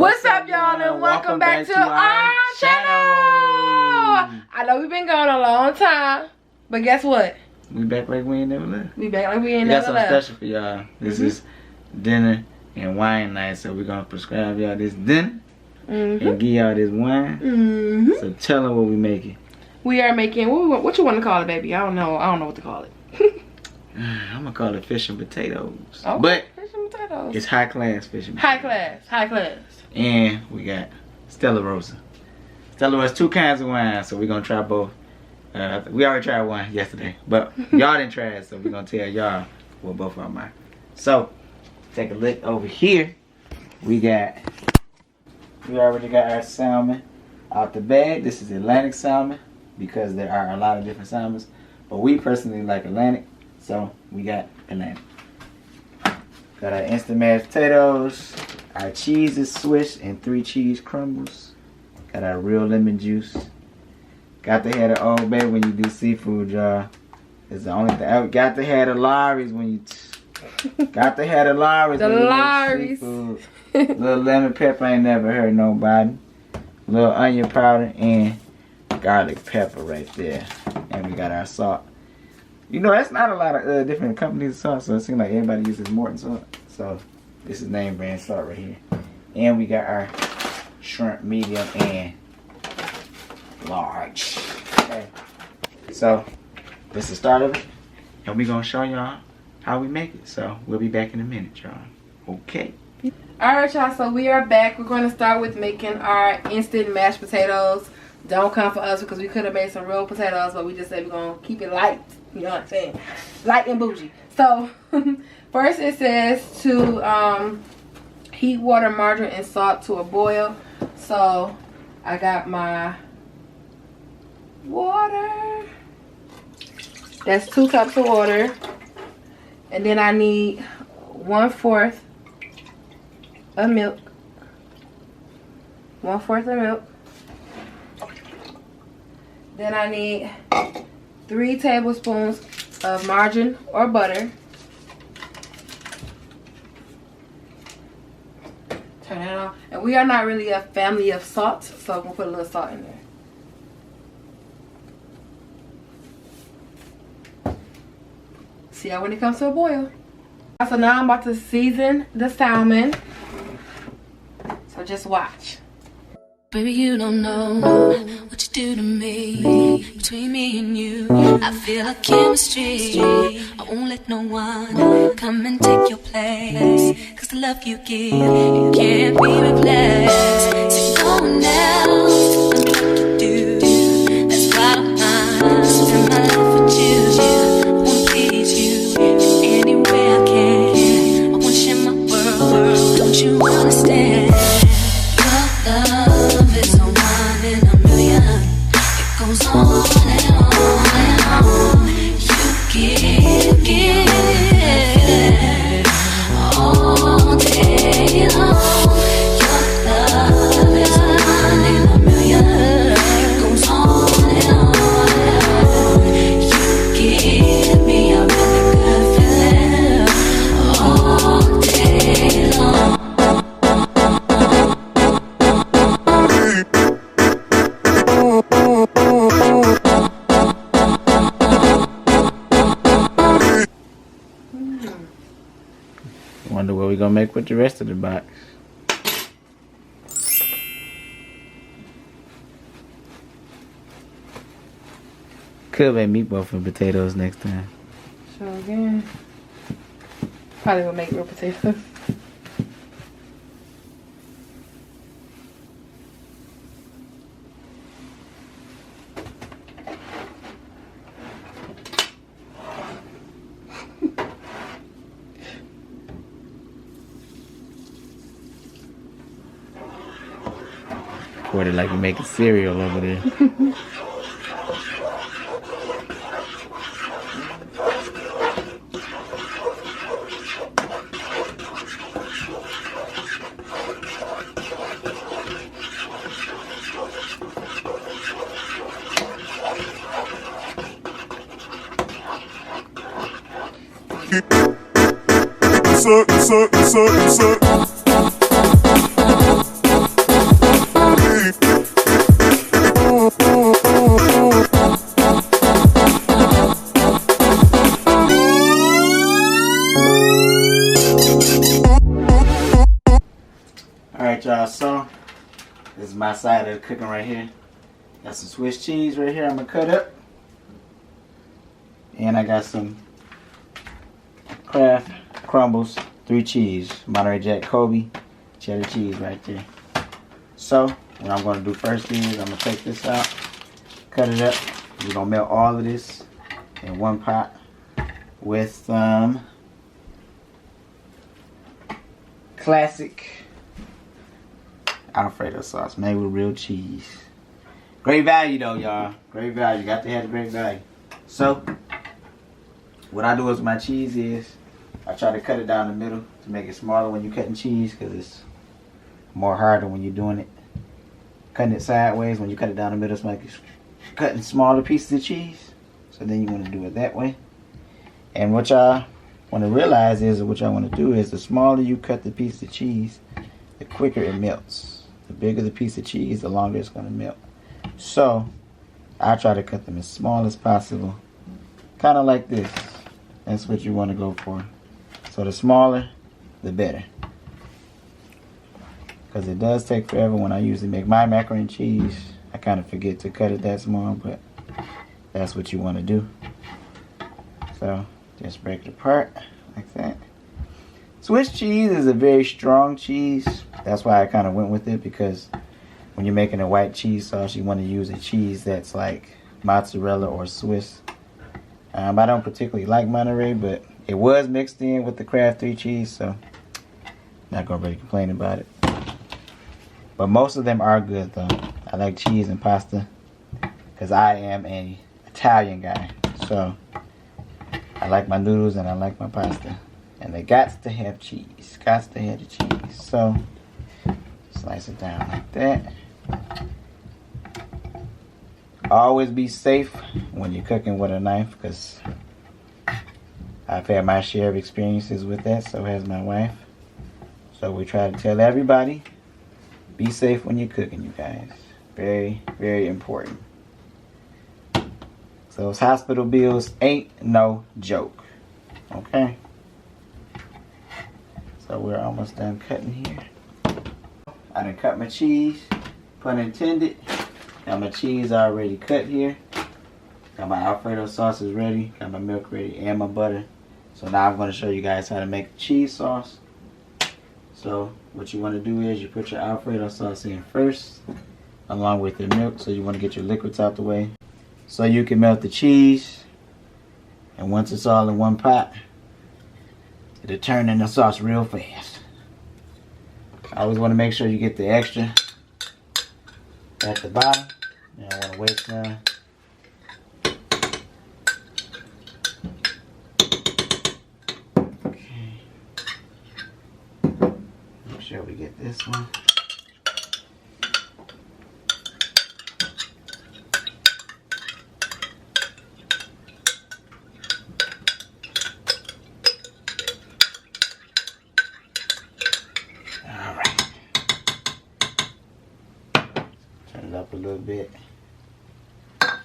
What's up, y'all, and welcome back to our channel. I know we've been gone a long time, but guess what? We back like we ain't never left. We back like we ain't never left. We got something special for y'all. This is dinner and wine night, so we're gonna prescribe y'all this dinner and give y'all this wine. So tell them what we making. We are making what you want to call it, baby? I don't know what to call it. I'm gonna call it fish and potatoes. Okay, but fish and potatoes. It's high class fish and potatoes. High class. And we got Stella Rosa. Stella Rosa, 2 kinds of wine, so we're gonna try both. We already tried one yesterday, but y'all didn't try it, so we're gonna tell y'all what both of them are. So, take a look over here. We already got our salmon out the bag. This is Atlantic salmon because there are a lot of different salmons, but we personally like Atlantic, so we got Atlantic. Got our instant mashed potatoes. Our cheese is Swiss and 3 cheese crumbles. Got our real lemon juice. Got to have the Old Bay when you do seafood, y'all. It's the only thing. Got to have the Lawry's when you. Got to have the Lawry's when you do seafood. Little lemon pepper ain't never hurt nobody. Little onion powder and garlic pepper right there. And we got our salt. You know, that's not a lot of different companies of salt, so it seems like everybody uses Morton salt. So this is name brand salt right here. And we got our shrimp medium and large. Okay. So this is the start of it. And we're gonna show y'all how we make it. So we'll be back in a minute, y'all. Okay. Alright, y'all, so we are back. We're going to start with making our instant mashed potatoes. Don't come for us because we could have made some real potatoes, but we just said we're going to keep it light. You know what I'm saying? Light and bougie. So, first it says to heat water, margarine, and salt to a boil. So, I got my water. That's 2 cups of water. And then I need 1/4 of milk. 1/4 of milk. Then I need 3 tablespoons of margarine or butter. Turn it on. And we are not really a family of salt, so I'm gonna put a little salt in there. See how when it comes to a boil. So now I'm about to season the salmon. So just watch. Baby, you don't know what you do to me. Between me and you, I feel like chemistry. I won't let no one come and take your place. Cause the love you give, it can't be replaced. So go now, and what you do, that's what I'm mine. Spend my life with you, I wanna please you any way I can. I wanna share my world, don't you understand? Your love is a one in a million. It goes on and on and on. You give all day long. Your love is a one in a million. It goes on and on and on. You give me a really good feeling all day long. Wonder what we're gonna make with the rest of the box. Could make meatball and potatoes next time. So again, probably will make real potatoes. Poured it like you're making cereal over there. Alright, y'all, so this is my side of the cooking right here. Got some Swiss cheese right here I'm gonna cut up. And I got some Kraft Crumbles 3 cheese, Monterey Jack Kobe cheddar cheese right there. So what I'm gonna do first is I'm gonna take this out, cut it up. We're gonna melt all of this in one pot with some classic Alfredo sauce made with real cheese. Great value though, y'all. Great value. Got to have great value. So what I do with my cheese is I try to cut it down the middle to make it smaller when you're cutting cheese, because it's more harder when you're doing it. Cutting it sideways, when you cut it down the middle, it's like you're cutting smaller pieces of cheese. So then you want to do it that way. And what y'all want to realize is, or what y'all want to do is, the smaller you cut the piece of cheese, the quicker it melts. The bigger the piece of cheese, the longer it's going to melt. So I try to cut them as small as possible. Kind of like this. That's what you want to go for. So the smaller, the better. Because it does take forever. When I usually make my macaroni and cheese, I kind of forget to cut it that small, but that's what you want to do. So just break it apart like that. Swiss cheese is a very strong cheese. That's why I kind of went with it, because when you're making a white cheese sauce, you want to use a cheese that's like mozzarella or Swiss. I don't particularly like Monterey, but it was mixed in with the Kraft 3 cheese, so not gonna really complain about it. But most of them are good though. I like cheese and pasta because I am an Italian guy. So I like my noodles and I like my pasta. And they got to have cheese. Got to have the cheese. So slice it down like that. Always be safe when you're cooking with a knife, because I've had my share of experiences with that, so has my wife. So we try to tell everybody, be safe when you're cooking, you guys. Very, very important. So those hospital bills ain't no joke. Okay? So we're almost done cutting here. I done cut my cheese, pun intended. Got my cheese already cut here. Got my Alfredo sauce is ready. Got my milk ready and my butter. So now I'm going to show you guys how to make cheese sauce. So what you want to do is you put your Alfredo sauce in first, along with your milk. So you want to get your liquids out the way, so you can melt the cheese. And once it's all in one pot, it'll turn into sauce real fast. I always want to make sure you get the extra at the bottom. You don't want to waste none. Okay. Make sure we get this one. Up a little bit. Now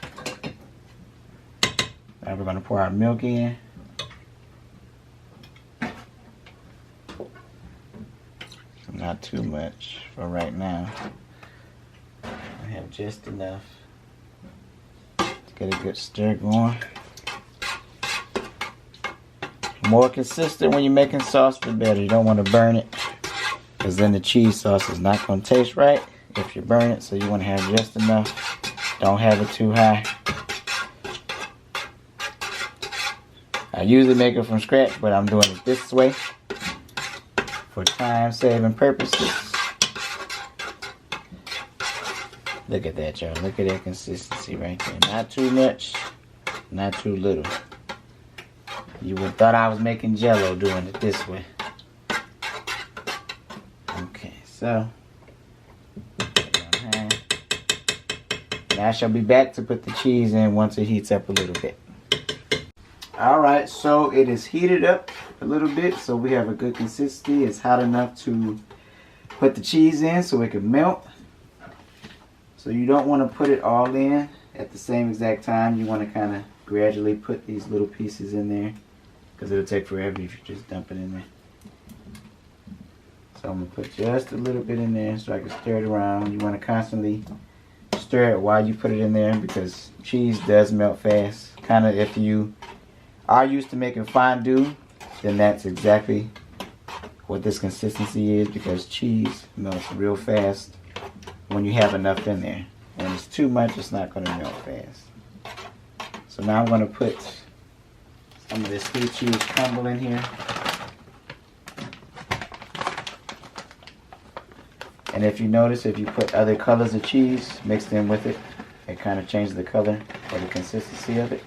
we're going to pour our milk in. Not too much for right now. I have just enough to get a good stir going. More consistent when you're making sauce, the better. You don't want to burn it, because then the cheese sauce is not going to taste right if you burn it. So you want to have just enough. Don't have it too high. I usually make it from scratch, but I'm doing it this way for time saving purposes. Look at that, y'all. Look at that consistency right there. Not too much, not too little. You would have thought I was making Jell-O doing it this way. Okay, so now I shall be back to put the cheese in once it heats up a little bit. Alright, so it is heated up a little bit, so we have a good consistency. It's hot enough to put the cheese in so it can melt. So you don't want to put it all in at the same exact time. You want to kind of gradually put these little pieces in there, because it'll take forever if you just dump it in there. So I'm going to put just a little bit in there so I can stir it around. You want to constantly stir it while you put it in there because cheese does melt fast. Kind of if you are used to making fondue, then that's exactly what this consistency is because cheese melts real fast when you have enough in there. When it's too much, it's not going to melt fast. So now I'm going to put some of this sweet cheese crumble in here. And if you notice, if you put other colors of cheese mixed in with it, it kind of changes the color or the consistency of it.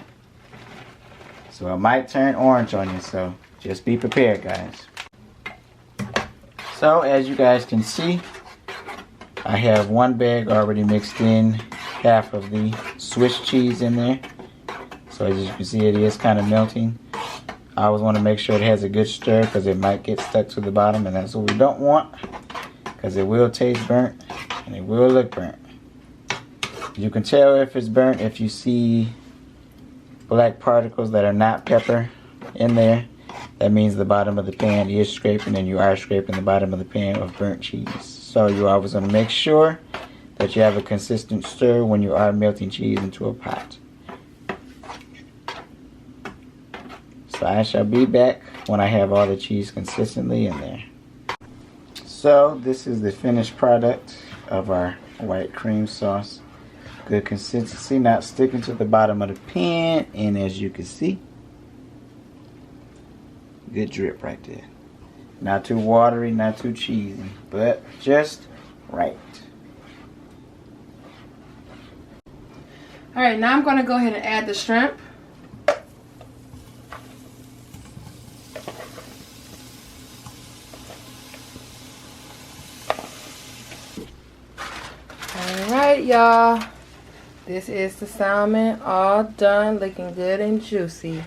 So it might turn orange on you, so just be prepared, guys. So as you guys can see, I have one bag already mixed in, half of the Swiss cheese in there. So as you can see, it is kind of melting. I always want to make sure it has a good stir because it might get stuck to the bottom, and that's what we don't want because it will taste burnt and it will look burnt. You can tell if it's burnt if you see black particles that are not pepper in there. That means the bottom of the pan is scraping and you are scraping the bottom of the pan of burnt cheese. So you always want to make sure that you have a consistent stir when you are melting cheese into a pot. So I shall be back when I have all the cheese consistently in there. So this is the finished product of our white cream sauce. Good consistency, not sticking to the bottom of the pan, and as you can see, good drip right there. Not too watery, not too cheesy, but just right. Alright, now I'm going to go ahead and add the shrimp. Alright, y'all. This is the salmon all done, looking good and juicy.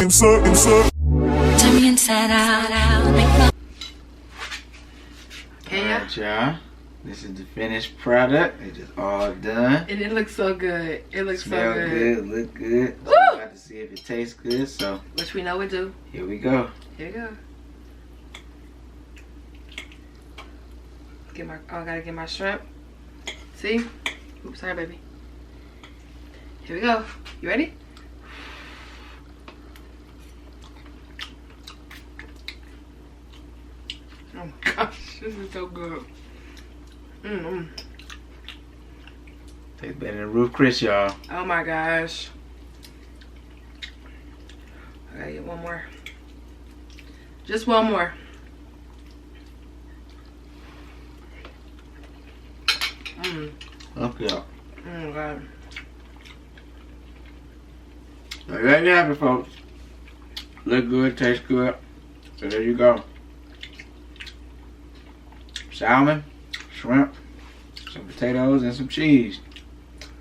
Turn me inside out. Alright, y'all. This is the finished product. It's just all done. And it looks so good. It looks Smell so good. Look good. So I'm about to see if it tastes good. So Which we know we do. here we go. Here we go. I gotta get my shrimp. See? Oops, sorry, baby. Here we go. You ready? Oh my gosh, this is so good. Tastes better than Roof Chris, y'all. Oh my gosh. I gotta get one more. Just one more. Okay. Oh my god. So there you have it, folks. Look good, tastes good. So there you go. Salmon, shrimp, some potatoes, and some cheese.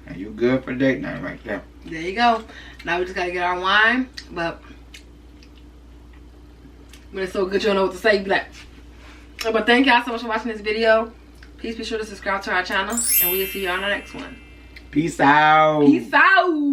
And you good for date night right there. There you go. Now we just gotta get our wine, but when it's so good you don't know what to say, you be like. But thank y'all so much for watching this video. Please be sure to subscribe to our channel, and we'll see you on the next one. Peace out. Peace out.